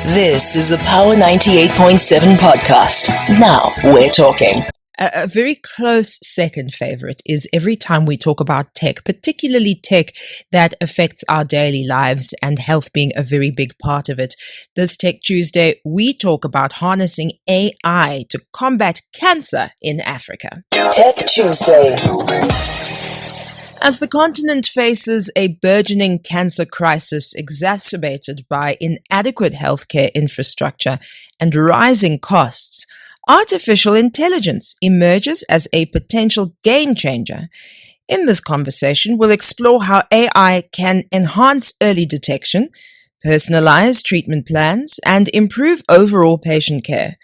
This is a Power 98.7 podcast. Now we're talking. A very close second favorite is every time we talk about tech, particularly tech that affects our daily lives and health being a very big part of it. This Tech Tuesday, we talk about harnessing AI to combat cancer in Africa. Tech Tuesday. As the continent faces a burgeoning cancer crisis exacerbated by inadequate healthcare infrastructure and rising costs, artificial intelligence emerges as a potential game changer. In this conversation, we'll explore how AI can enhance early detection, personalize treatment plans, and improve overall patient care.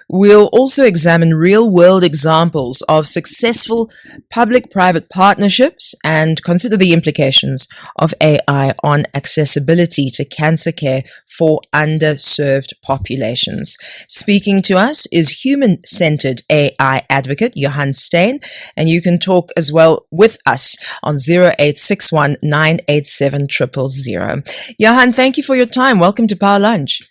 We'll also examine real-world examples of successful public-private partnerships and consider the implications of AI on accessibility to cancer care for underserved populations. Speaking to us is human-centered AI advocate Johan Steyn, and you can talk as well with us on 0861 987 000. Johan, thank you for your time. Welcome to Power Lunch.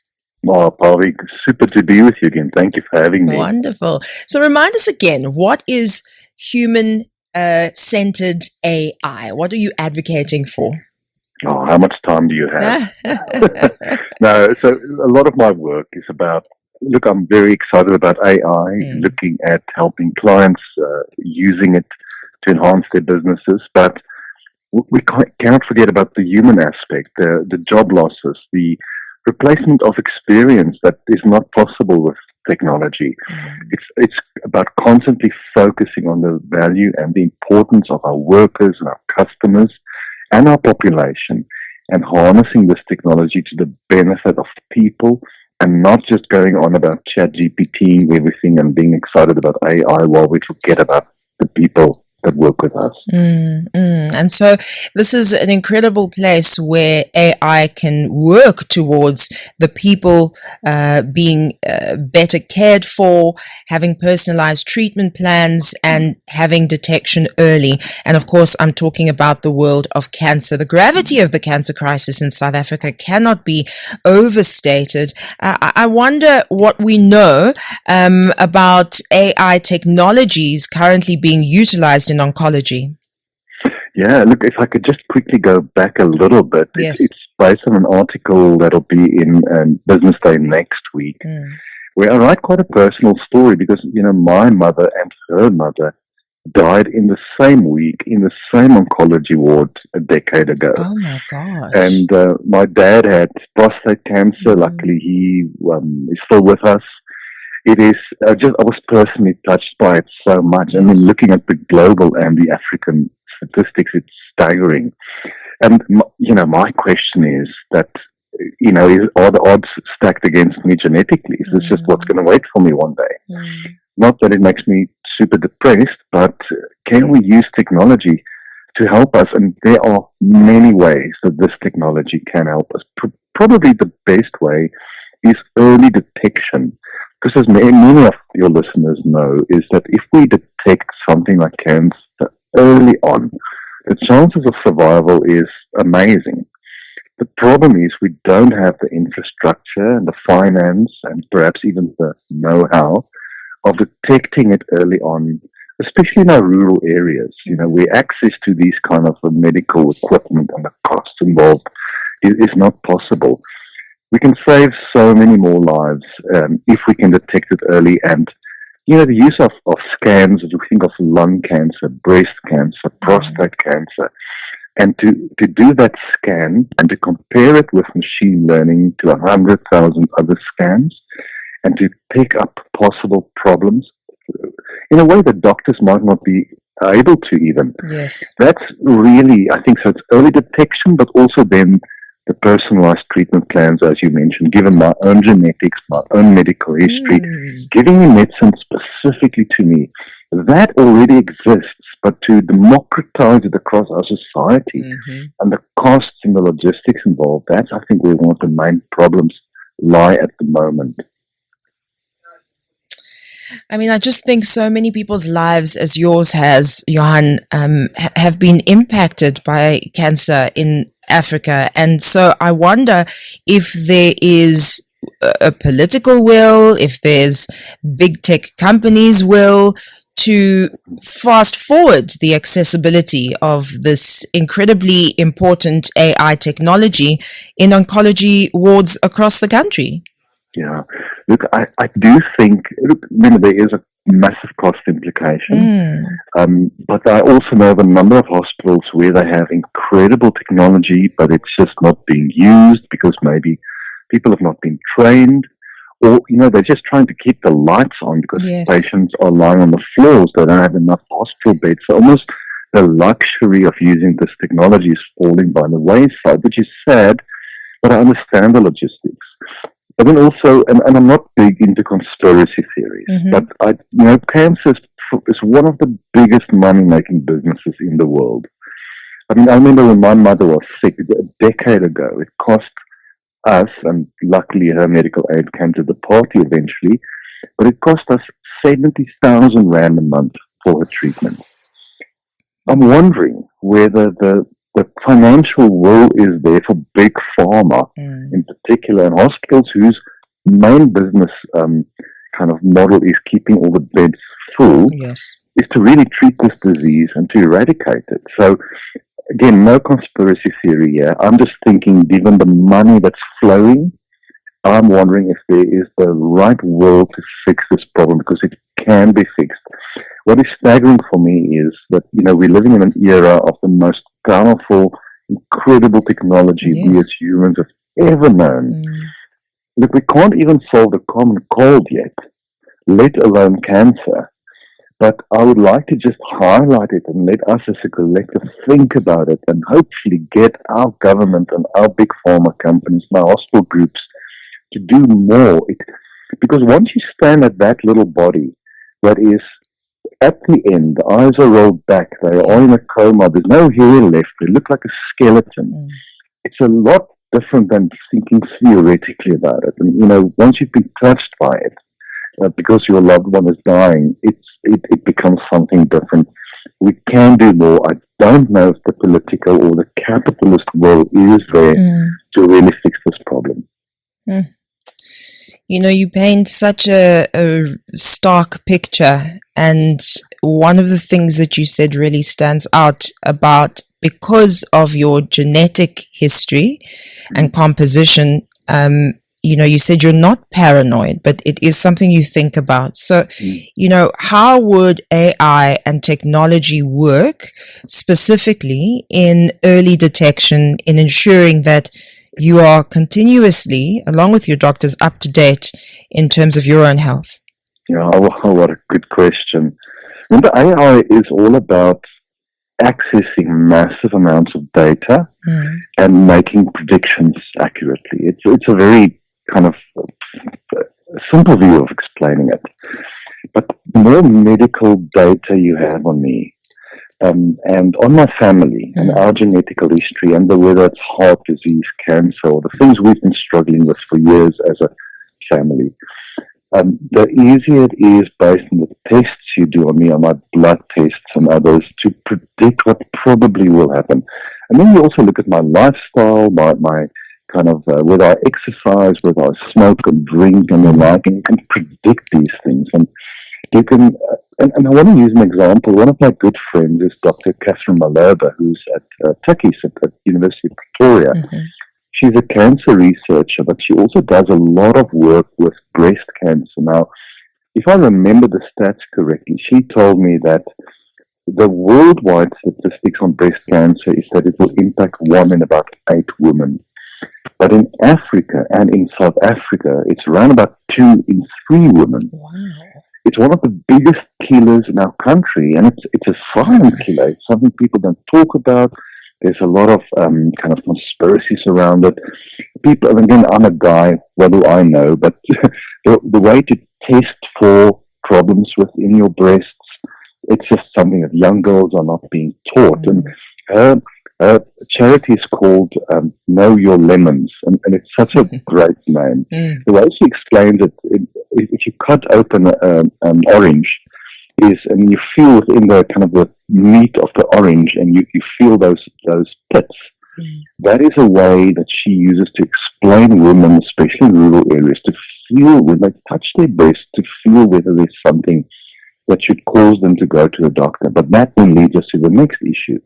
Well, Pabi, super to be with you again. Thank you for having me. Wonderful. So remind us again, what is human-centered AI? What are you advocating for? Oh, how much time do you have? No, so a lot of my work is about, look, I'm very excited about AI, looking at helping clients using it to enhance their businesses, but we cannot forget about the human aspect, the job losses, the replacement of experience that is not possible with technology. It's about constantly focusing on the value and the importance of our workers and our customers and our population, and harnessing this technology to the benefit of people, and not just going on about ChatGPT everything and being excited about AI while we forget about the people that work with us. And so this is an incredible place where AI can work towards the people being better cared for, having personalized treatment plans, and having detection early. And of course, I'm talking about the world of cancer. The gravity of the cancer crisis in South Africa cannot be overstated. I wonder what we know about AI technologies currently being utilized in oncology. Yeah, look, if I could just quickly go back a little bit, Yes. it's based on an article that'll be in BusinessDay next week, where I write quite a personal story because, my mother and her mother died in the same week in the same oncology ward a decade ago. Oh my gosh. And my dad had prostate cancer. Luckily, he is still with us. It is, I was personally touched by it so much. I mean, looking at the global and the African statistics, it's staggering. And, my question is that, are the odds stacked against me genetically? Is this just what's going to wait for me one day? Not that it makes me super depressed, but can we use technology to help us? And there are many ways that this technology can help us. Probably the best way is early detection. Because as many of your listeners know, is that if we detect something like cancer early on, the chances of survival is amazing. The problem is we don't have the infrastructure and the finance and perhaps even the know-how of detecting it early on, especially in our rural areas, where access to these kind of medical equipment and the costs involved is not possible. We can save so many more lives if we can detect it early. And, the use of scans, as we think of lung cancer, breast cancer, prostate cancer, and to do that scan and to compare it with machine learning to 100,000 other scans and to pick up possible problems in a way that doctors might not be able to even. Yes. That's really, I think, so it's early detection, but also then the personalized treatment plans, as you mentioned, given my own genetics, my own medical history, giving me medicine specifically to me. That already exists, but to democratize it across our society and the costs and the logistics involved, that's, I think, where one of the main problems lie at the moment. I mean, I just think so many people's lives, as yours has, Johan, have been impacted by cancer in Africa. And so I wonder if there is a political will, if there's big tech companies' will to fast forward the accessibility of this incredibly important AI technology in oncology wards across the country. Yeah. Look, I do think, there is a massive cost implication. But I also know of a number of hospitals where they have incredible technology, but it's just not being used because maybe people have not been trained, or, they're just trying to keep the lights on because patients are lying on the floors. They don't have enough hospital beds. So almost the luxury of using this technology is falling by the wayside, which is sad, but I understand the logistics. But then also, and I'm not big into conspiracy theories, but cancer is one of the biggest money-making businesses in the world. I remember when my mother was sick a decade ago, it cost us, and luckily her medical aid came to the party eventually, but it cost us 70,000 Rand a month for her treatment. I'm wondering whether the financial will is there for big pharma, in particular, and hospitals whose main business kind of model is keeping all the beds full, is to really treat this disease and to eradicate it. So, again, no conspiracy theory here. I'm just thinking, given the money that's flowing, I'm wondering if there is the right will to fix this problem, because it can be fixed. What is staggering for me is that, we're living in an era of the most powerful, incredible technology we as humans have ever known. Look, we can't even solve the common cold yet, let alone cancer. But I would like to just highlight it and let us as a collective think about it, and hopefully get our government and our big pharma companies and our hospital groups to do more. Because once you stand at that little body that is at the end, the eyes are rolled back, they are in a coma, there's no hair left, they look like a skeleton. It's a lot different than thinking theoretically about it. And, once you've been touched by it, because your loved one is dying, it becomes something different. We can do more. I don't know if the political or the capitalist will is there to really fix this problem. You paint such a stark picture, and one of the things that you said really stands out about, because of your genetic history and composition, you said you're not paranoid, but it is something you think about. So, how would AI and technology work specifically in early detection, in ensuring that you are continuously, along with your doctors, up to date in terms of your own health? Yeah, what a good question. Remember, AI is all about accessing massive amounts of data and making predictions accurately. It's a very kind of simple view of explaining it. But the more medical data you have on me, and on my family and our genetical history, and whether it's heart disease, cancer, or the things we've been struggling with for years as a family, the easier it is, based on the tests you do on me, on my blood tests and others, to predict what probably will happen. And then you also look at my lifestyle, my kind of whether I exercise, whether I smoke and drink and the like, and you can predict these things. And you can, and I want to use an example. One of my good friends is Dr. Catherine Maloba, who's at Tukkies at University of Pretoria. She's a cancer researcher, but she also does a lot of work with breast cancer. Now, if I remember the stats correctly, she told me that the worldwide statistics on breast cancer is that it will impact 1 in about 8 women. But in Africa and in South Africa, it's around about 2 in 3 women. Wow. It's one of the biggest killers in our country, and it's a silent killer. It's something people don't talk about. There's a lot of kind of conspiracies around it. People, and again, I'm a guy, what do I know? But the way to test for problems within your breasts, it's just something that young girls are not being taught. And her charity is called Know Your Lemons, and it's such a great name. The way she explains it, if you cut open an orange, and you feel within the kind of the meat of the orange, and you feel those pits. That is a way that she uses to explain women, especially in rural areas, to feel when they touch their breast, to feel whether there's something that should cause them to go to a doctor. But that then leads us to the next issue.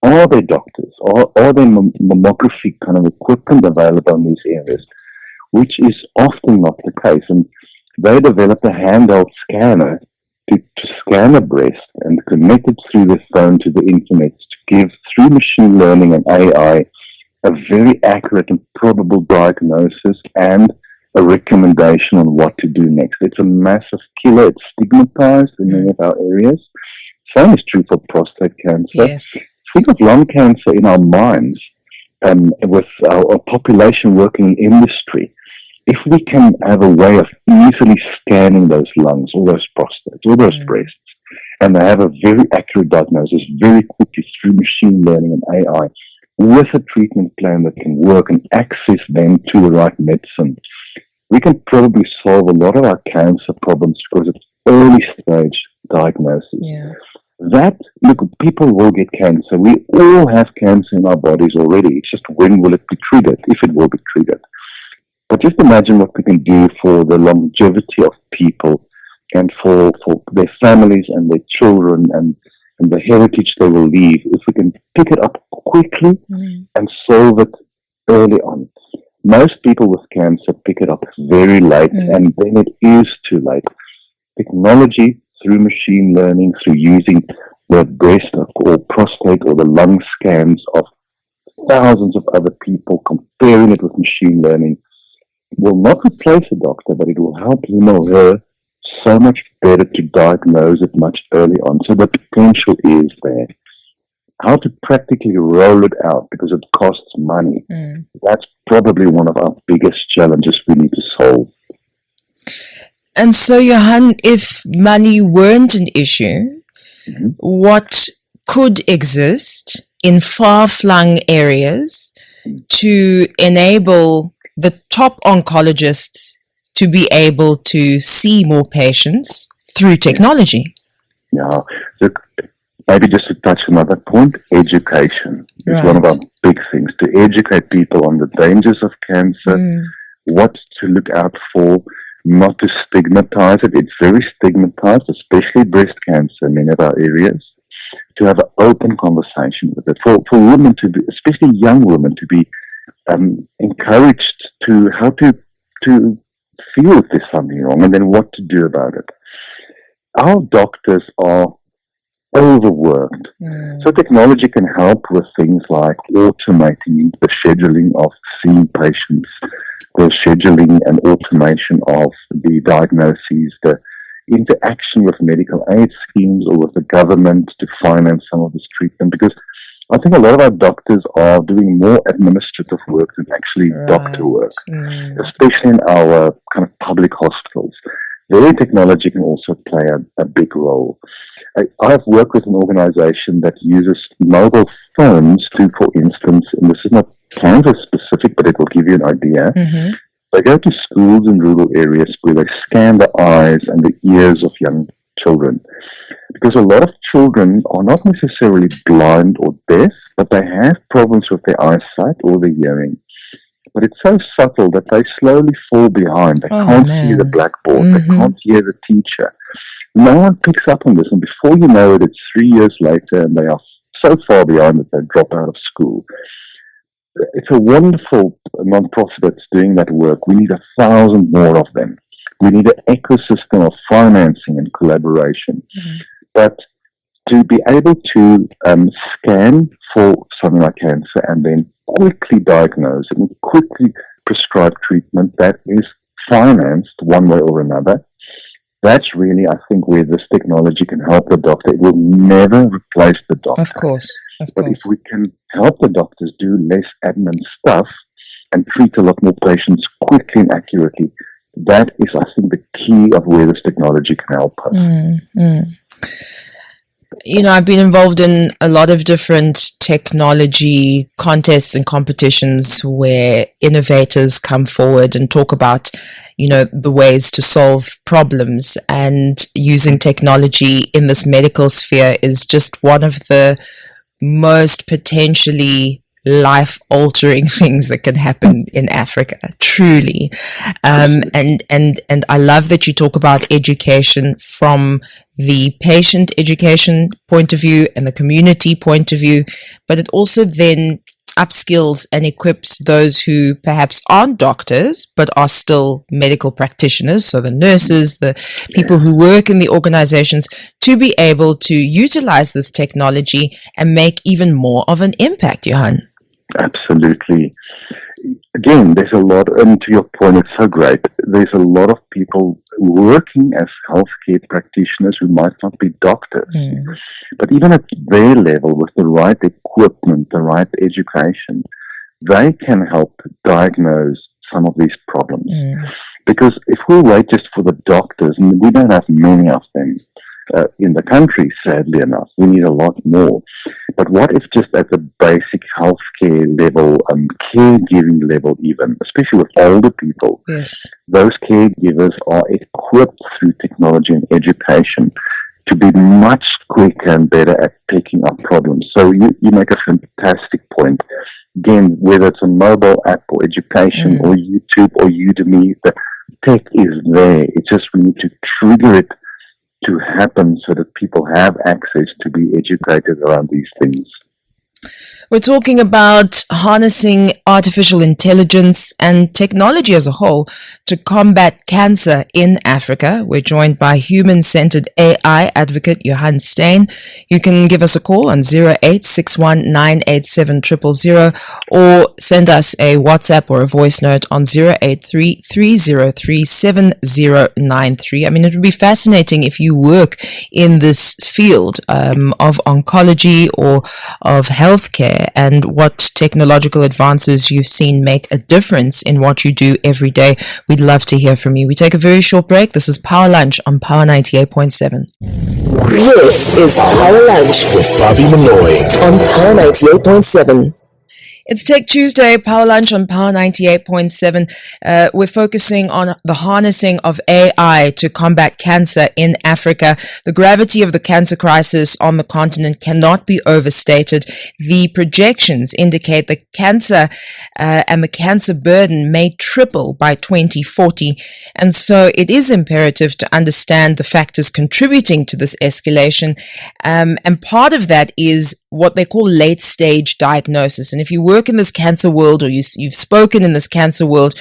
Are there doctors? Are there mammography kind of equipment available in these areas? Which is often not the case. And they developed a handheld scanner to scan a breast and connect it through the phone to the internet to give, through machine learning and AI, a very accurate and probable diagnosis and a recommendation on what to do next. It's a massive killer. It's stigmatized in many of our areas. Same is true for prostate cancer. Yes. Think of lung cancer in our minds, with our population working in industry. If we can have a way of easily scanning those lungs, or those prostates, or those breasts, and they have a very accurate diagnosis very quickly through machine learning and AI, with a treatment plan that can work and access them to the right medicine, we can probably solve a lot of our cancer problems because it's early stage diagnosis. Yeah. That, look, people will get cancer. We all have cancer in our bodies already. It's just when will it be treated, if it will be treated. But just imagine what we can do for the longevity of people and for their families and their children and the heritage they will leave if we can pick it up quickly and solve it early on. Most people with cancer pick it up very late, and then it is too late. Technology, through machine learning, through using the breast or prostate or the lung scans of thousands of other people, comparing it with machine learning, will not replace a doctor, but it will help him or her so much better to diagnose it much early on. So the potential is there. How to practically roll it out, because it costs money. That's probably one of our biggest challenges we need to solve. And so, Johan, if money weren't an issue, what could exist in far-flung areas to enable the top oncologists to be able to see more patients through technology? Yeah. Look, maybe just to touch another point, education is one of our big things. To educate people on the dangers of cancer, what to look out for, not to stigmatize it. It's very stigmatized, especially breast cancer in many of our areas. To have an open conversation with it. For women to be, especially young women, to be encouraged to how to feel if there's something wrong and then what to do about it. Our doctors are overworked. So technology can help with things like automating the scheduling of seeing patients, the scheduling and automation of the diagnoses, the interaction with medical aid schemes or with the government to finance some of this treatment, because I think a lot of our doctors are doing more administrative work than actually doctor work, especially in our kind of public hospitals. There, technology can also play a big role. I've worked with an organization that uses mobile phones to, for instance, and this is not cancer specific, but it will give you an idea. They go to schools in rural areas where they scan the eyes and the ears of young children. Because a lot of children are not necessarily blind or deaf, but they have problems with their eyesight or their hearing. But it's so subtle that they slowly fall behind. They can't see the blackboard. They can't hear the teacher. No one picks up on this, and before you know it, it's 3 years later, and they are so far behind that they drop out of school. It's a wonderful non-profit that's doing that work. We need 1,000 more of them. We need an ecosystem of financing and collaboration. But to be able to scan for something like cancer and then quickly diagnose it and quickly prescribe treatment that is financed one way or another, that's really, I think, where this technology can help the doctor. It will never replace the doctor. Of course. But if we can help the doctors do less admin stuff and treat a lot more patients quickly and accurately, that is, I think, the key of where this technology can help us. You know, I've been involved in a lot of different technology contests and competitions where innovators come forward and talk about, you know, the ways to solve problems, and using technology in this medical sphere is just one of the most potentially life-altering things that can happen in Africa, truly. And I love that you talk about education from the patient education point of view and the community point of view, but it also then upskills and equips those who perhaps aren't doctors but are still medical practitioners, so the nurses, the people who work in the organizations, to be able to utilize this technology and make even more of an impact, Johan. Absolutely. Again, there's a lot, and to your point, it's so great. There's a lot of people working as healthcare practitioners who might not be doctors. But even at their level, with the right equipment, the right education, they can help diagnose some of these problems. Because if we wait just for the doctors, and we don't have many of them in the country, sadly enough, we need a lot more. But what if just at the basic healthcare level, caregiving level even, especially with older people, those caregivers are equipped through technology and education to be much quicker and better at picking up problems. So you make a fantastic point. Again, whether it's a mobile app or education or YouTube or Udemy, the tech is there. It's just we need to trigger it to happen so that people have access to be educated around these things. We're talking about harnessing artificial intelligence and technology as a whole to combat cancer in Africa. We're joined by human-centered AI advocate Johan Steyn. You can give us a call on 0861987000 or send us a WhatsApp or a voice note on 083-303-7093. I mean, it would be fascinating if you work in this field of oncology or of healthcare, and what technological advances you've seen make a difference in what you do every day. We'd love to hear from you. We take a very short break. This is Power Lunch on Power 98.7. This is Power Lunch with Pabi Moloi on Power 98.7. It's Tech Tuesday, Power Lunch on Power 98.7. We're focusing on the harnessing of AI to combat cancer in Africa. The gravity of the cancer crisis on the continent cannot be overstated. The projections indicate that cancer and the cancer burden may triple by 2040. And so it is imperative to understand the factors contributing to this escalation. And part of that is what they call late stage diagnosis. And if you work in this cancer world, or you've spoken in this cancer world,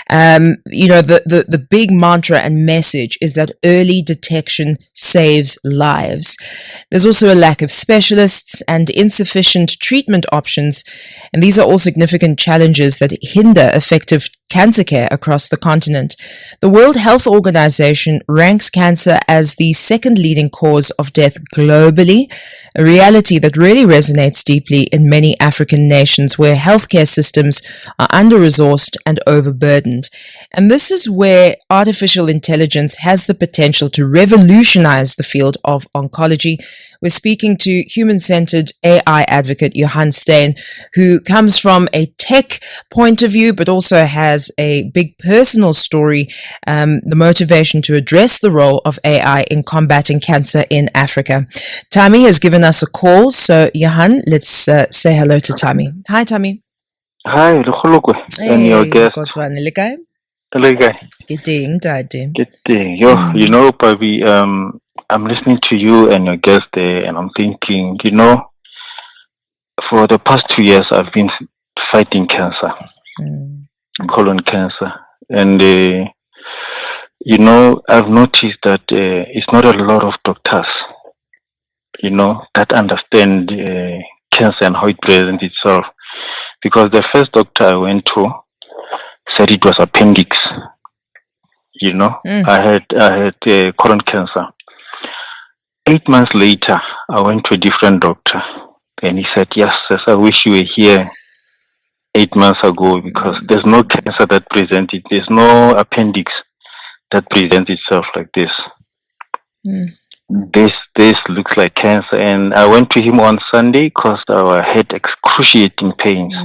the big mantra and message is that early detection saves lives. There's also a lack of specialists and insufficient treatment options. And these are all significant challenges that hinder effective cancer care across the continent. The World Health Organization ranks cancer as the second leading cause of death globally, a reality that really resonates deeply in many African nations where healthcare systems are under-resourced and overburdened. And this is where artificial intelligence has the potential to revolutionize the field of oncology. We're speaking to human-centered AI advocate Johan Steyn, who comes from a tech point of view, but also has a big personal story, the motivation to address the role of AI in combating cancer in Africa. Tami has given us a call, so Johan, let's say hello to Tami. Hi, Tami. Hi, and your guest. Good day. You know, Pabi, I'm listening to you and your guest there, and I'm thinking, for the past 2 years, I've been fighting cancer, colon cancer. And, I've noticed that it's not a lot of doctors, that understand cancer and how it presents itself. Because the first doctor I went to said it was appendix. I had colon cancer. 8 months later, I went to a different doctor, and he said, yes, I wish you were here 8 months ago, because there's no cancer that presents it. There's no appendix that presents itself like this. This looks like cancer. And I went to him on Sunday because I had excruciating pains.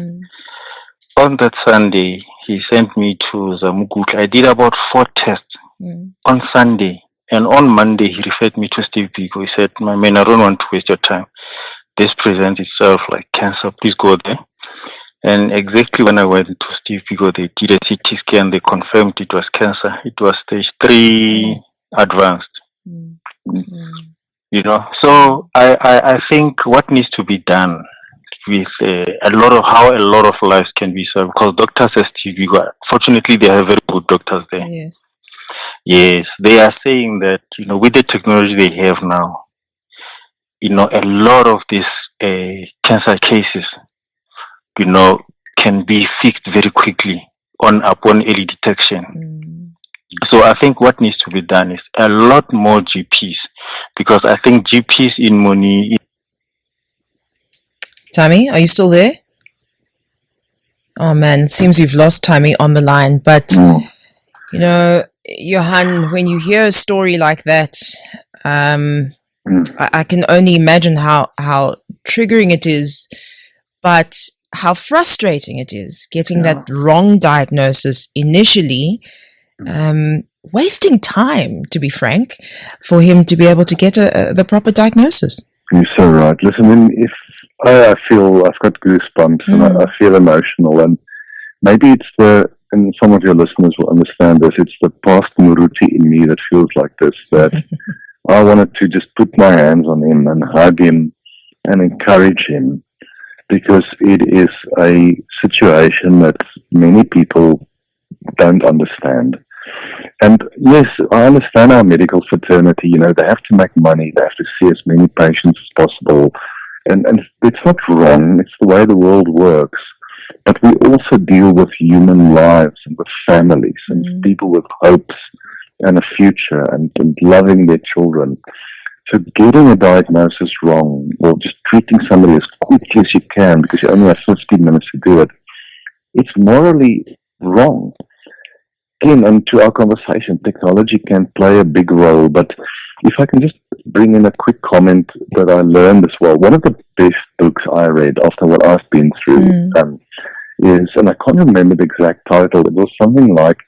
On that Sunday, he sent me to Zamukutla. I did about 4 tests on Sunday. And on Monday, he referred me to Steve Biko. He said, my man, I don't want to waste your time. This presents itself like cancer. Please go there. And exactly when I went to Steve, because they did a CT scan, they confirmed it was cancer. It was stage 3 advanced. You know, so I think what needs to be done with a lot of lives can be served, because doctors at Steve, fortunately, they have very good doctors there. Yes, they are saying that, you know, with the technology they have now, you know, a lot of these cancer cases, you know, can be fixed very quickly upon early detection. So I think what needs to be done is a lot more GPs, because I think GPs in Moni. Tammy, are you still there? Oh man, it seems we've lost Tammy on the line. But you know, Johan, when you hear a story like that, I can only imagine how triggering it is, but how frustrating it is getting that wrong diagnosis initially, wasting time, to be frank, for him to be able to get the proper diagnosis. You're so right. Listen, if I feel I've got goosebumps and I feel emotional, and maybe and some of your listeners will understand this, it's the past Muruti in me that feels like this, that I wanted to just put my hands on him and hug him and encourage him, because it is a situation that many people don't understand. And yes, I understand our medical fraternity, you know, they have to make money, they have to see as many patients as possible. And it's not wrong, it's the way the world works. But we also deal with human lives and with families and people with hopes and a future and loving their children. So getting a diagnosis wrong or just treating somebody as quickly as you can because you only have 15 minutes to do it, it's morally wrong. Again, and to our conversation, technology can play a big role, but if I can just bring in a quick comment that I learned as well. One of the best books I read after what I've been through is, and I can't remember the exact title, it was something like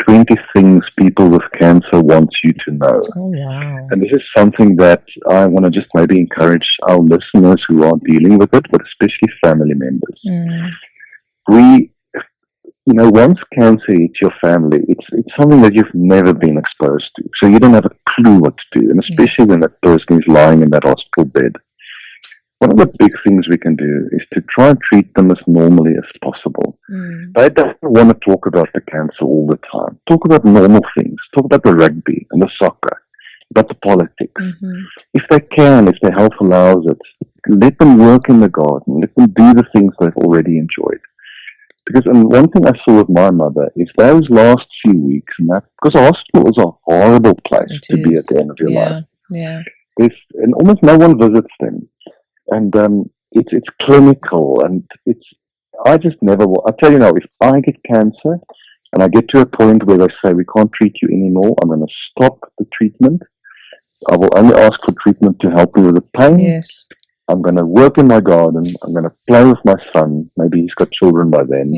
20 Things People with Cancer Want You to Know. Oh, wow. And this is something that I want to just maybe encourage our listeners who are dealing with it, but especially family members. You know, once cancer hits your family, it's something that you've never been exposed to. So you don't have a clue what to do, and especially when that person is lying in that hospital bed. One of the big things we can do is to try and treat them as normally as possible. They don't want to talk about the cancer all the time. Talk about normal things. Talk about the rugby and the soccer, about the politics. If they can, if their health allows it, let them work in the garden. Let them do the things they've already enjoyed. Because one thing I saw with my mother is those last few weeks, and that because a hospital is a horrible place to be at the end of your life. And almost no one visits them, and it's clinical, and I just never. I tell you now, if I get cancer and I get to a point where they say we can't treat you anymore, I'm going to stop the treatment. I will only ask for treatment to help me with the pain. I'm going to work in my garden. I'm going to play with my son. Maybe he's got children by then.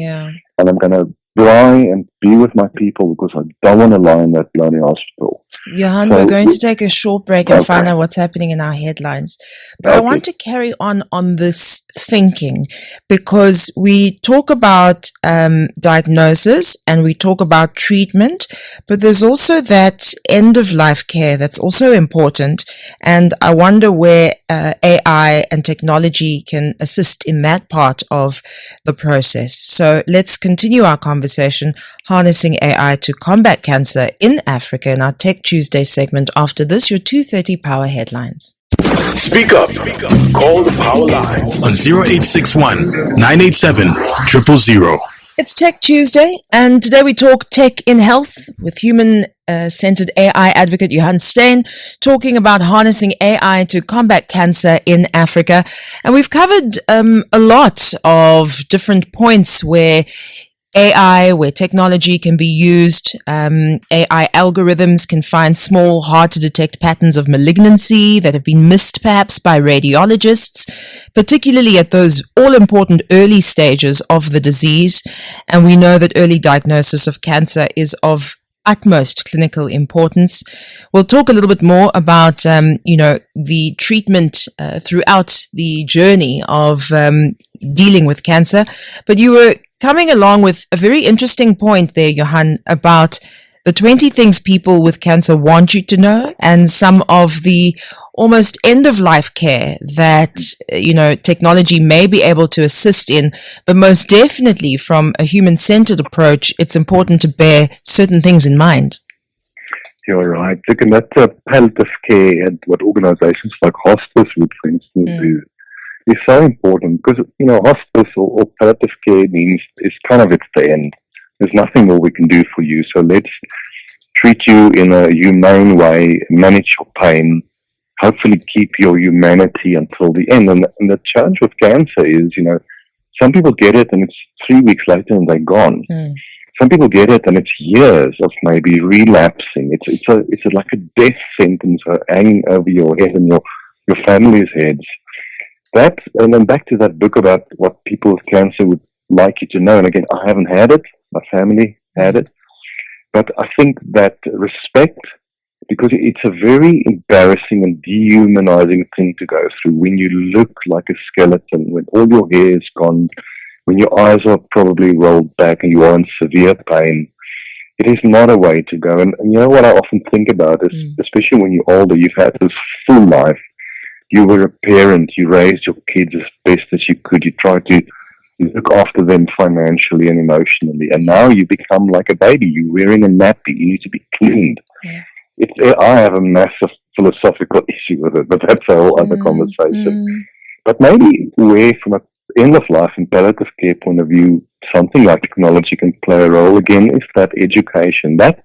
And I'm going to try and be with my people because I don't want to lie in that bloody hospital. Johan, we're going to take a short break and find out what's happening in our headlines. But I want to carry on this thinking, because we talk about diagnosis and we talk about treatment, but there's also that end-of-life care that's also important. And I wonder where AI and technology can assist in that part of the process. So let's continue our conversation, harnessing AI to combat cancer in Africa, in our Tech Tuesday segment after this, your 2:30 Power Headlines. Speak up. Call the Power Line on 0861 987 000. It's Tech Tuesday, and today we talk tech in health with human-centered AI advocate Johan Steyn, talking about harnessing AI to combat cancer in Africa. And we've covered a lot of different points where technology can be used. AI algorithms can find small, hard-to-detect patterns of malignancy that have been missed perhaps by radiologists, particularly at those all-important early stages of the disease. And we know that early diagnosis of cancer is of utmost clinical importance. We'll talk a little bit more about, the treatment throughout the journey of dealing with cancer. But you were coming along with a very interesting point there, Johan, about the 20 things people with cancer want you to know, and some of the almost end-of-life care that, technology may be able to assist in. But most definitely, from a human-centered approach, it's important to bear certain things in mind. You're right. Look, and that palliative care and what organizations like hospice would, for instance, do is so important because, hospice or palliative care means it's the end. There's nothing more we can do for you. So let's treat you in a humane way, manage your pain, hopefully keep your humanity until the end. And the challenge with cancer is, some people get it and it's 3 weeks later and they're gone. Some people get it and it's years of maybe relapsing. It's like a death sentence hanging over your head and your family's heads. And then back to that book about what people with cancer would like you to know. And again, I haven't had it. My family had it. But I think that respect, because it's a very embarrassing and dehumanizing thing to go through when you look like a skeleton, when all your hair is gone, when your eyes are probably rolled back and you are in severe pain. It is not a way to go. And you know what I often think about is, especially when you're older, you've had this full life. You were a parent. You raised your kids as best as you could. You tried to look after them financially and emotionally. And now you become like a baby. You're wearing a nappy. You need to be cleaned. Yeah. I have a massive philosophical issue with it, but that's a whole other conversation. But maybe where from an end-of-life and palliative care point of view, something like technology can play a role again is that education. That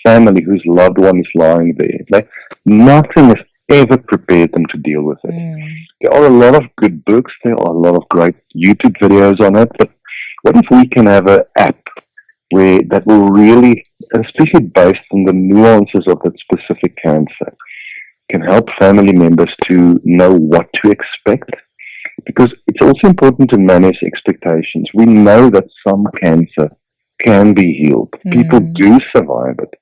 family whose loved one is lying there. Nothing has ever prepared them to deal with it. There are a lot of good books. There are a lot of great YouTube videos on it. But what if we can have an app that will really, especially based on the nuances of that specific cancer, can help family members to know what to expect? Because it's also important to manage expectations. We know that some cancer can be healed. People do survive it.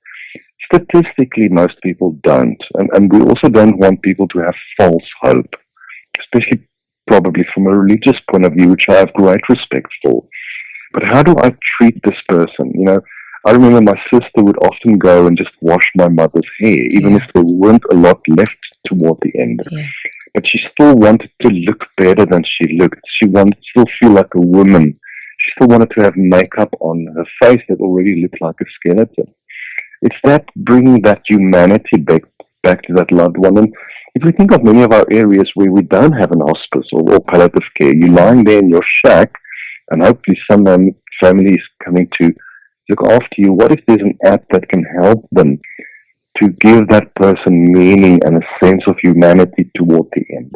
Statistically, most people don't. And we also don't want people to have false hope, especially probably from a religious point of view, which I have great respect for. But how do I treat this person? I remember my sister would often go and just wash my mother's hair, even if there weren't a lot left toward the end. But she still wanted to look better than she looked. She wanted to still feel like a woman. She still wanted to have makeup on her face that already looked like a skeleton. It's that bringing that humanity back to that loved one. And if we think of many of our areas where we don't have an hospice or palliative care, you're lying there in your shack, and hopefully some family is coming to look after you. What if there's an app that can help them to give that person meaning and a sense of humanity toward the end?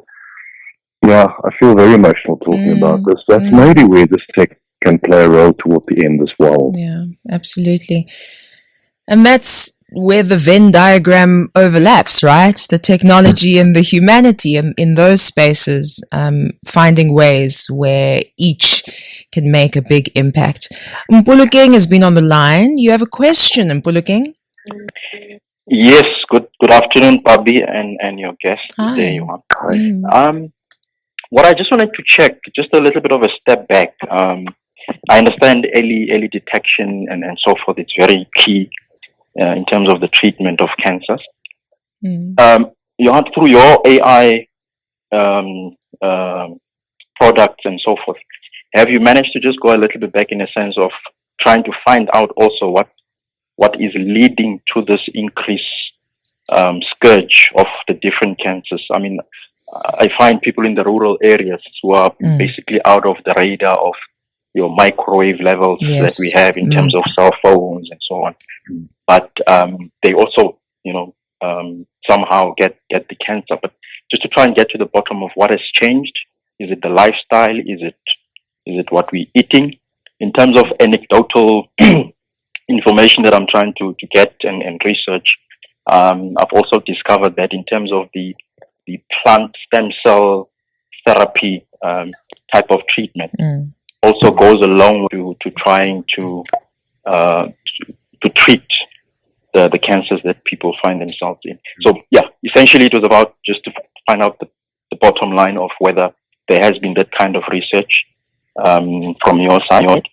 Yeah, I feel very emotional talking about this. That's maybe where this tech can play a role toward the end as well. Yeah, absolutely. And that's where the Venn diagram overlaps, right? The technology and the humanity in those spaces, finding ways where each can make a big impact. Mpulukeng has been on the line. You have a question, Mpulukeng? Yes, good afternoon, Pabi, and your guest today, Johan. What I just wanted to check, just a little bit of a step back. I understand early detection and so forth. It's very key in terms of the treatment of cancers. Johan, through your AI products and so forth, have you managed to just go a little bit back in a sense of trying to find out also what is leading to this increased scourge of the different cancers? I mean, I find people in the rural areas who are basically out of the radar of your microwave levels that we have in terms of cell phones and so on. But they also, somehow get the cancer. But just to try and get to the bottom of what has changed, is it the lifestyle? Is it what we're eating? In terms of anecdotal information that I'm trying to get and research, I've also discovered that in terms of the plant stem cell therapy type of treatment also goes along to trying to treat the cancers that people find themselves in. So essentially it was about just to find out the bottom line of whether there has been that kind of research from your side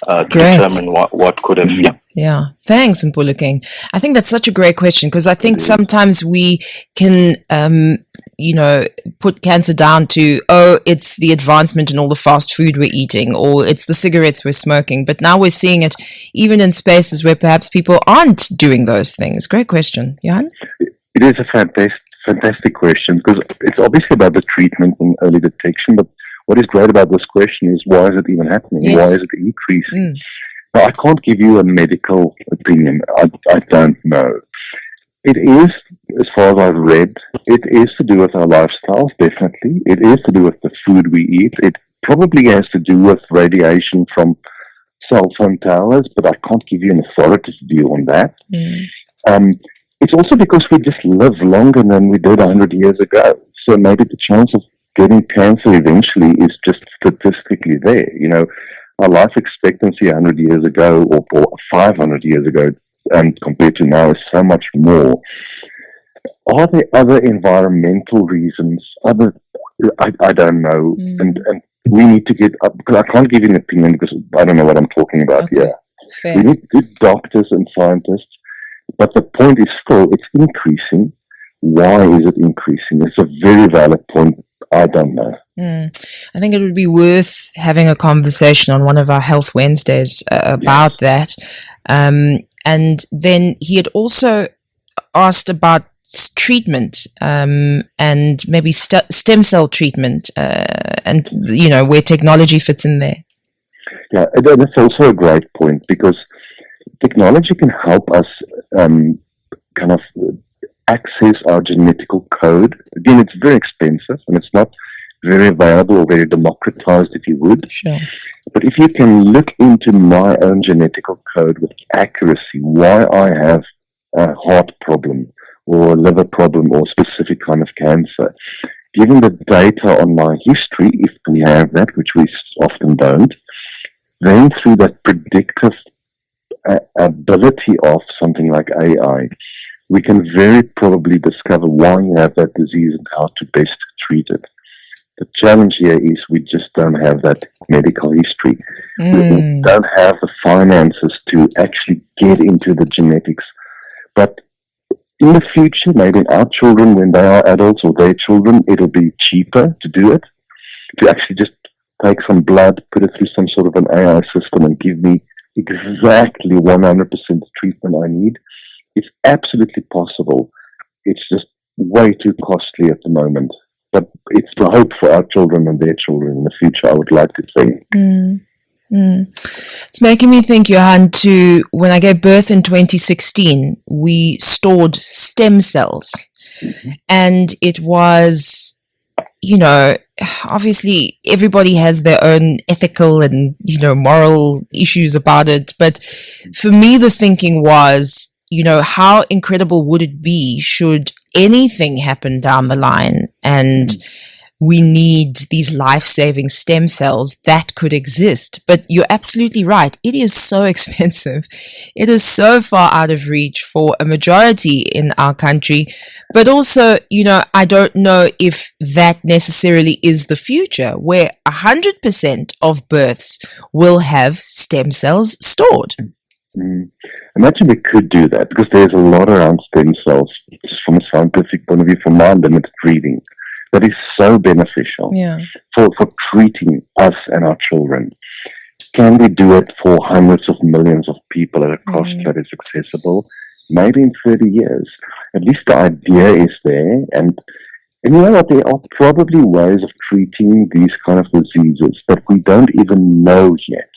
to determine what could have. Yeah. Thanks, Mpuluking. I think that's such a great question, because I think sometimes we can, put cancer down to, it's the advancement in all the fast food we're eating, or it's the cigarettes we're smoking. But now we're seeing it even in spaces where perhaps people aren't doing those things. Great question. Johan? It is a fantastic question, because it's obviously about the treatment and early detection. But what is great about this question is, why is it even happening? Yes. Why is it increasing? Now, I can't give you a medical opinion. I don't know. It is, as far as I've read, it is to do with our lifestyles, definitely. It is to do with the food we eat. It probably has to do with radiation from cell phone towers, but I can't give you an authoritative view on that. It's also because we just live longer than we did 100 years ago. So maybe the chance of getting cancer eventually is just statistically there. Our life expectancy 100 years ago or 500 years ago and compared to now is so much more. Are there other environmental reasons? I don't know. And we need to get up, because I can't give you an opinion because I don't know what I'm talking about here. Fair. We need good doctors and scientists, but the point is still, it's increasing. Why is it increasing? It's a very valid point. I don't know. I think it would be worth having a conversation on one of our Health Wednesdays about that. And then he had also asked about treatment and maybe stem cell treatment and, where technology fits in there. Yeah, that's also a great point, because technology can help us kind of access our genetical code. Again, it's very expensive and it's not very available or very democratized, if you would. Sure. But if you can look into my own genetical code with accuracy, why I have a heart problem or a liver problem or a specific kind of cancer, given the data on my history, if we have that, which we often don't, then through that predictive ability of something like AI, we can very probably discover why you have that disease and how to best treat it. The challenge here is we just don't have that medical history. We don't have the finances to actually get into the genetics. But in the future, maybe our children, when they are adults or their children, it'll be cheaper to do it, to actually just take some blood, put it through some sort of an AI system and give me exactly 100% the treatment I need. It's absolutely possible. It's just way too costly at the moment. But it's the hope for our children and their children in the future, I would like to think. It's making me think, Johan, to when I gave birth in 2016, we stored stem cells. And it was, obviously everybody has their own ethical and, moral issues about it. But for me, the thinking was, how incredible would it be should anything happen down the line and we need these life-saving stem cells that could exist. But you're absolutely right. It is so expensive. It is so far out of reach for a majority in our country. But also, I don't know if that necessarily is the future, where 100% of births will have stem cells stored. Imagine we could do that, because there's a lot around stem cells, just from a scientific point of view, from my limited reading, that is so beneficial for treating us and our children. Can we do it for hundreds of millions of people at a cost that is accessible? Maybe in 30 years. At least the idea is there. And you know what? There are probably ways of treating these kind of diseases that we don't even know yet.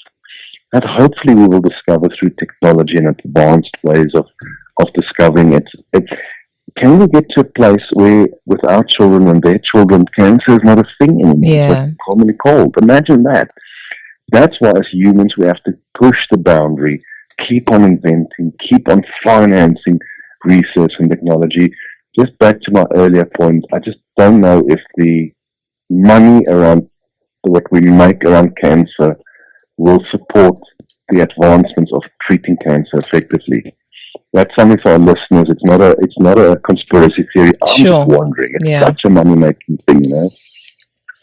And hopefully we will discover through technology and advanced ways of discovering it. Can we get to a place where, with our children and their children, cancer is not a thing anymore? Yeah. It's commonly called. Imagine that. That's why, as humans, we have to push the boundary, keep on inventing, keep on financing research and technology. Just back to my earlier point, I just don't know if the money around what we make around cancer will support the advancements of treating cancer effectively. That's something for our listeners. It's not a conspiracy theory. I'm just wondering. It's such a money-making thing,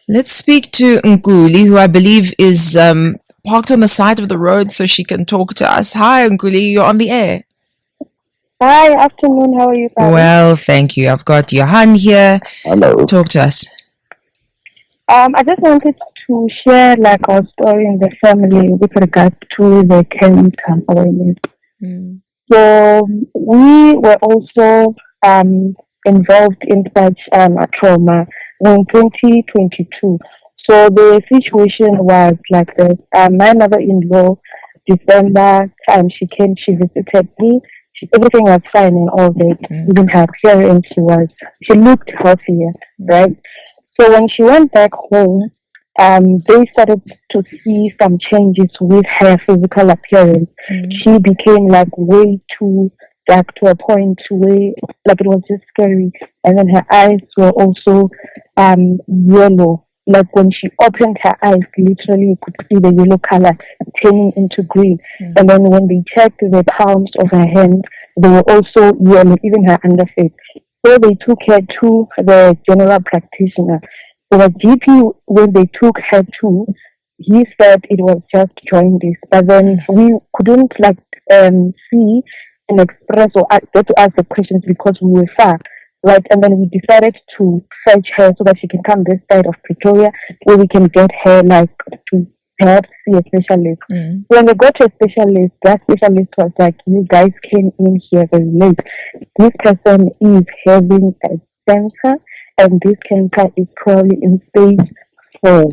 Let's speak to Nkuli, who I believe is parked on the side of the road so she can talk to us. Hi, Nkuli, you're on the air. Hi, afternoon. How are you, Pabi? Well, thank you. I've got Johan here. Hello. Talk to us. I just wanted to share like our story in the family with regards to the cancer awareness. So we were also involved in such a trauma in 2022. So the situation was like this. My mother-in-law, December time, she visited me. Everything was fine and all that. Even her appearance, she looked healthier, right? So when she went back home, they started to see some changes with her physical appearance. She became like way too, like to a point where like it was just scary. And then her eyes were also yellow. Like when she opened her eyes, literally you could see the yellow color turning into green. And then when they checked the palms of her hands, they were also yellow, even her underface. So they took her to the general practitioner. So the GP, when they took her to, he said it was just jaundice. But then we couldn't like see and express or get to ask the questions because we were far. Right, and then we decided to fetch her so that she can come this side of Pretoria, where we can get her like to perhaps see a specialist. When we got to a specialist, that specialist was like, "You guys came in here very late. This person is having a cancer, and this cancer is probably in stage 4.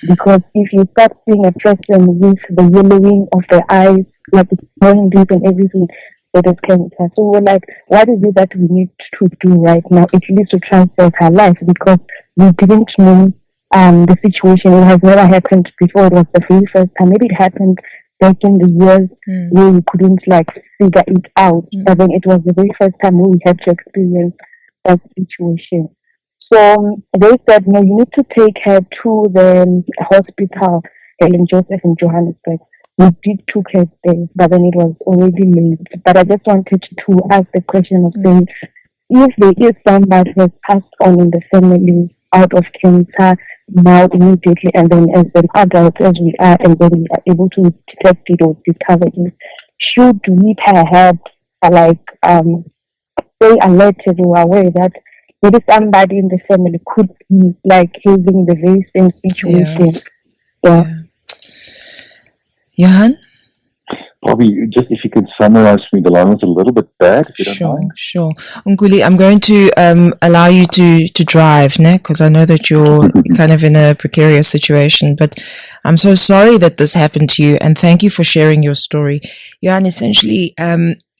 Because if you start seeing a person with the yellowing of the eyes, like it's going deep and everything." It is cancer. So we're like, what is it that we need to do right now, at least to transfer her life? Because we didn't know the situation. It has never happened before. It was the very first time. Maybe it happened back in the years where we couldn't like figure it out. But then it was the very first time where we had to experience that situation. So they said, no, you need to take her to the hospital, Ellen Joseph in Johannesburg. We did took her there, but then it was already late. But I just wanted to ask the question of saying, if there is somebody who has passed on in the family out of cancer now immediately, and then as an adult as we are, and then we are able to detect it or discover it, should we perhaps like stay alerted or aware that maybe somebody in the family could be like having the very same situation? Yeah. Johan? Pabi, just if you could summarize for me, the line was a little bit bad. If you don't mind. Sure. Nkuli, I'm going to allow you to drive, because I know that you're kind of in a precarious situation, but I'm so sorry that this happened to you, and thank you for sharing your story. Johan, essentially,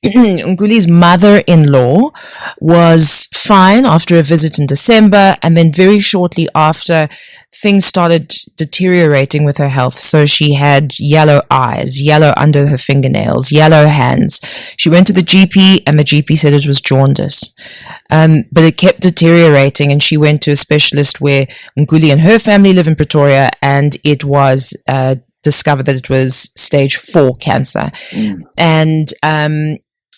Nkuli's mother-in-law was fine after a visit in December, and then very shortly after, things started deteriorating with her health. So she had yellow eyes, yellow under her fingernails, yellow hands. She went to the GP, and the GP said it was jaundice. But it kept deteriorating, and she went to a specialist where Nkuli and her family live in Pretoria, and it was discovered that it was stage 4 cancer. And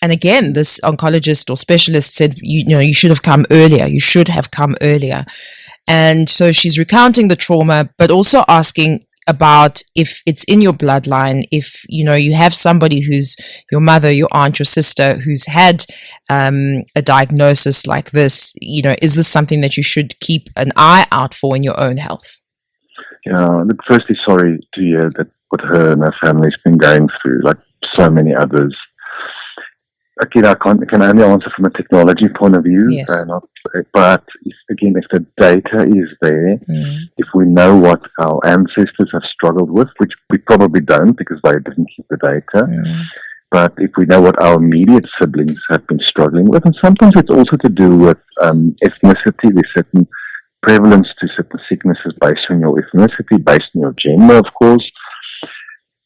again, this oncologist or specialist said, you should have come earlier. You should have come earlier. And so she's recounting the trauma, but also asking about if it's in your bloodline, if, you have somebody who's your mother, your aunt, your sister, who's had a diagnosis like this, is this something that you should keep an eye out for in your own health? Yeah, look, firstly, sorry to hear that what her and her family's been going through, like so many others. Again, I can only answer from a technology point of view, yes. But if the data is there, if we know what our ancestors have struggled with, which we probably don't because they didn't keep the data, but if we know what our immediate siblings have been struggling with, and sometimes it's also to do with ethnicity, there's certain prevalence to certain sicknesses based on your ethnicity, based on your gender, of course.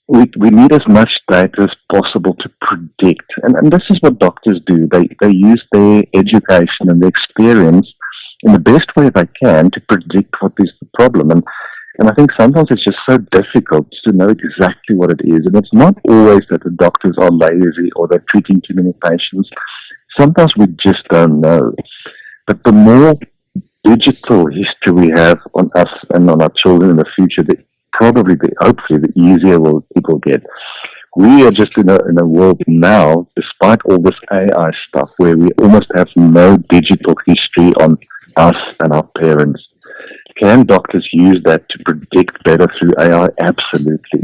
We need as much data as possible to predict. And this is what doctors do. They use their education and their experience in the best way they can to predict what is the problem. And I think sometimes it's just so difficult to know exactly what it is. And it's not always that the doctors are lazy or they're treating too many patients. Sometimes we just don't know. But the more digital history we have on us and on our children in the future, hopefully, the easier it will get. We are just in a world now, despite all this AI stuff, where we almost have no digital history on us and our parents. Can doctors use that to predict better through AI? Absolutely.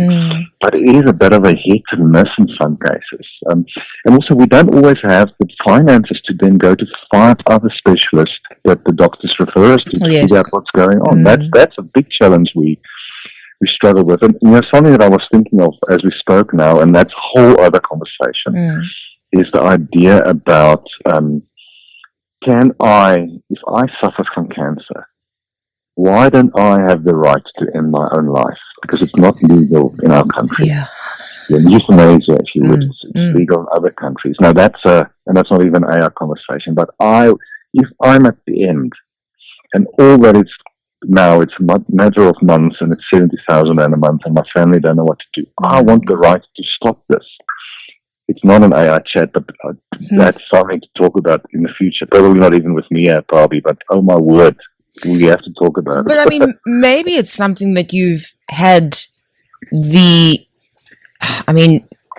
But it is a bit of a hit and miss in some cases. And also, we don't always have the finances to then go to 5 other specialists that the doctors refer us to figure out what's going on. That's a big challenge we struggle with. And something that I was thinking of as we spoke now, and that's a whole other conversation, is the idea about if I suffer from cancer, why don't I have the right to end my own life? Because it's not legal in our country. Yeah. Euthanasia, if you would, it's legal in other countries. Now that's not even our conversation. But if I'm at the end, and all that it's now, it's a matter of months, and it's 70,000 a month, and my family don't know what to do. I want the right to stop this. It's not an AI chat, but that's something to talk about in the future. Probably not even with me, Pabi, but oh my word. We have to talk about it. But I mean, maybe it's something that you've had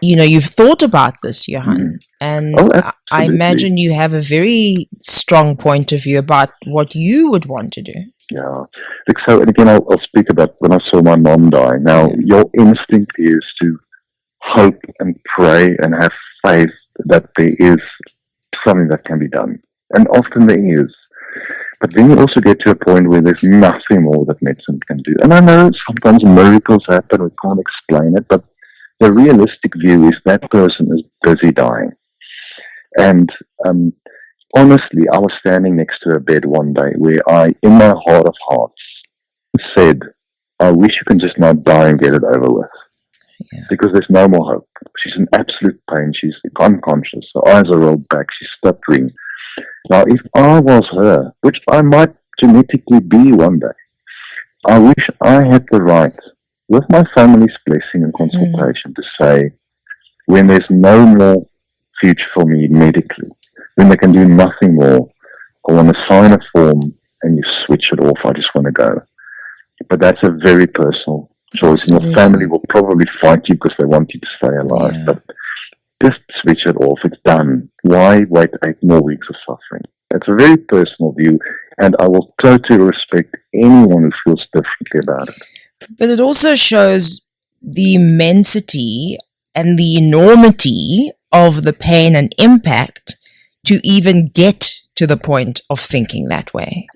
you've thought about this, Johan. And I imagine you have a very strong point of view about what you would want to do. Yeah. So, and again, I'll speak about when I saw my mom die. Now, your instinct is to hope and pray and have faith that there is something that can be done. And often there is. But then you also get to a point where there's nothing more that medicine can do. And I know sometimes miracles happen, we can't explain it, but the realistic view is that person is busy dying. And honestly, I was standing next to a bed one day where I, in my heart of hearts, said, I wish you can just not die and get it over with. Yeah. Because there's no more hope. She's in absolute pain. She's unconscious. Her eyes are rolled back. She's stuttering. Now, if I was her, which I might genetically be one day, I wish I had the right, with my family's blessing and consultation, to say, when there's no more future for me medically, when they can do nothing more, I want to sign a form and you switch it off. I just want to go. But that's a very personal choice. And your family will probably fight you because they want you to stay alive. Yeah. But just switch it off. It's done. Why wait 8 more weeks of suffering? It's a very personal view, and I will totally respect anyone who feels differently about it. But it also shows the immensity and the enormity of the pain and impact to even get to the point of thinking that way.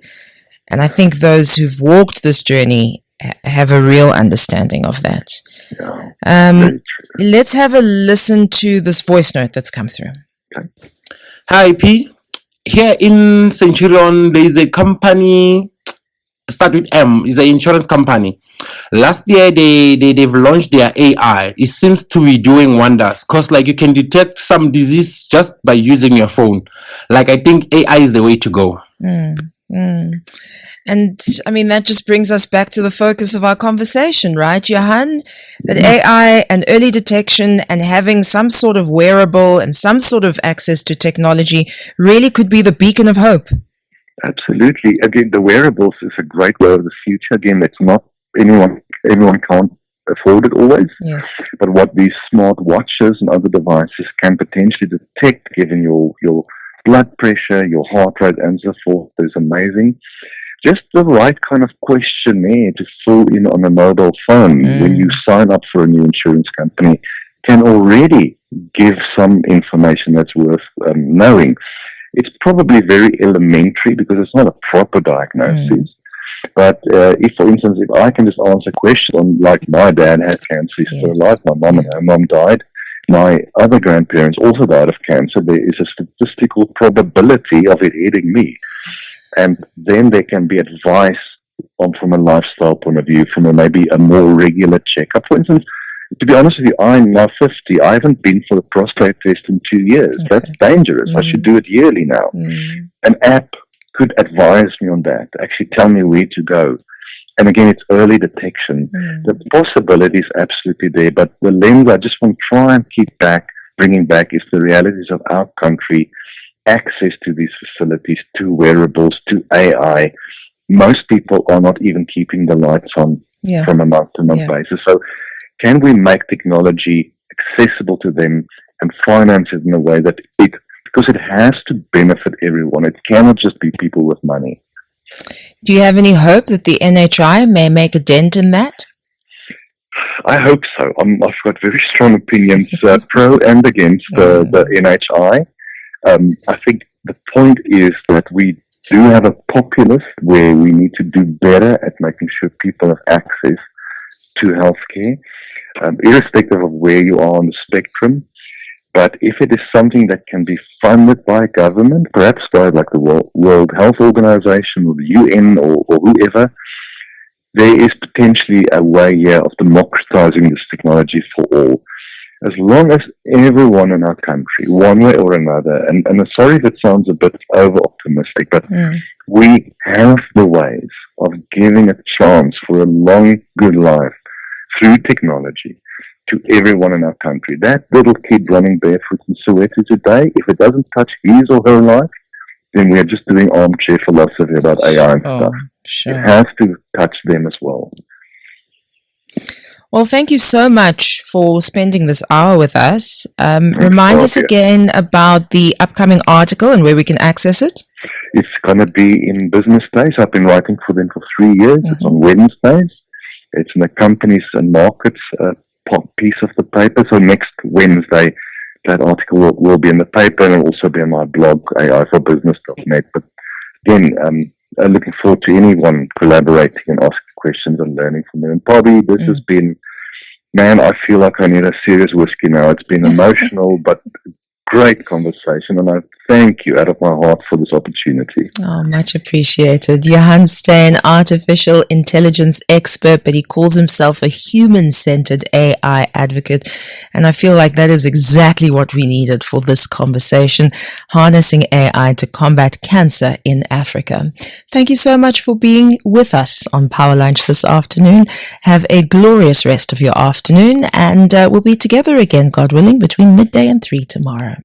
And I think those who've walked this journey have a real understanding of that. Yeah, let's have a listen to this voice note that's come through. Okay. Hi, P. Here in Centurion, there is a company, start with M, is an insurance company. Last year, they've launched their AI. It seems to be doing wonders because like you can detect some disease just by using your phone. Like I think AI is the way to go. And I mean, that just brings us back to the focus of our conversation, right, Johan? That AI and early detection and having some sort of wearable and some sort of access to technology really could be the beacon of hope. Absolutely. Again, the wearables is a great way of the future. Again, it's not everyone can't afford it always. Yes. But what these smart watches and other devices can potentially detect, given your blood pressure, your heart rate, and so forth, is amazing. Just the right kind of questionnaire to fill in on a mobile phone when you sign up for a new insurance company can already give some information that's worth knowing. It's probably very elementary because it's not a proper diagnosis. But if, for instance, if I can just answer a question like my dad had cancer, he's still alive, my mom and her mom died, my other grandparents also died of cancer, there is a statistical probability of it hitting me. And then there can be advice from a lifestyle point of view, from maybe a more regular checkup. For instance, to be honest with you, I'm now 50. I haven't been for the prostate test in 2 years. Okay. That's dangerous. I should do it yearly now. An app could advise me on that, actually tell me where to go. And again, it's early detection. The possibility is absolutely there. But the lens I just want to try and bringing back is the realities of our country access to these facilities, to wearables, to AI. Most people are not even keeping the lights on from a month-to-month basis. So can we make technology accessible to them and finance it in a way that because it has to benefit everyone. It cannot just be people with money. Do you have any hope that the NHI may make a dent in that? I hope so. I've got very strong opinions, pro and against the NHI. I think the point is that we do have a populace where we need to do better at making sure people have access to healthcare, irrespective of where you are on the spectrum. But if it is something that can be funded by government, perhaps by like the World Health Organization or the UN or whoever, there is potentially a way here of democratizing this technology for all. As long as everyone in our country, one way or another, and I'm sorry if it sounds a bit over-optimistic, but we have the ways of giving a chance for a long, good life through technology to everyone in our country. That little kid running barefoot in Soweto today, if it doesn't touch his or her life, then we are just doing armchair philosophy about AI and stuff. Sure. It has to touch them as well. Well, thank you so much for spending this hour with us. Remind us again about the upcoming article and where we can access it. It's going to be in BusinessDay. So I've been writing for them for 3 years. It's on Wednesdays. It's in the companies and markets piece of the paper. So next Wednesday, that article will be in the paper and will also be on my blog, aiforbusiness.net. But again, I'm looking forward to anyone collaborating and asking questions and learning from them. And Pabi, this has been, man, I feel like I need a serious whiskey now. It's been emotional, but great conversation, and I thank you out of my heart for this opportunity. Oh, much appreciated. Johan Steyn, artificial intelligence expert, but he calls himself a human-centered AI advocate. And I feel like that is exactly what we needed for this conversation, harnessing AI to combat cancer in Africa. Thank you so much for being with us on Power Lunch this afternoon. Have a glorious rest of your afternoon, and we'll be together again, God willing, between midday and 3 tomorrow.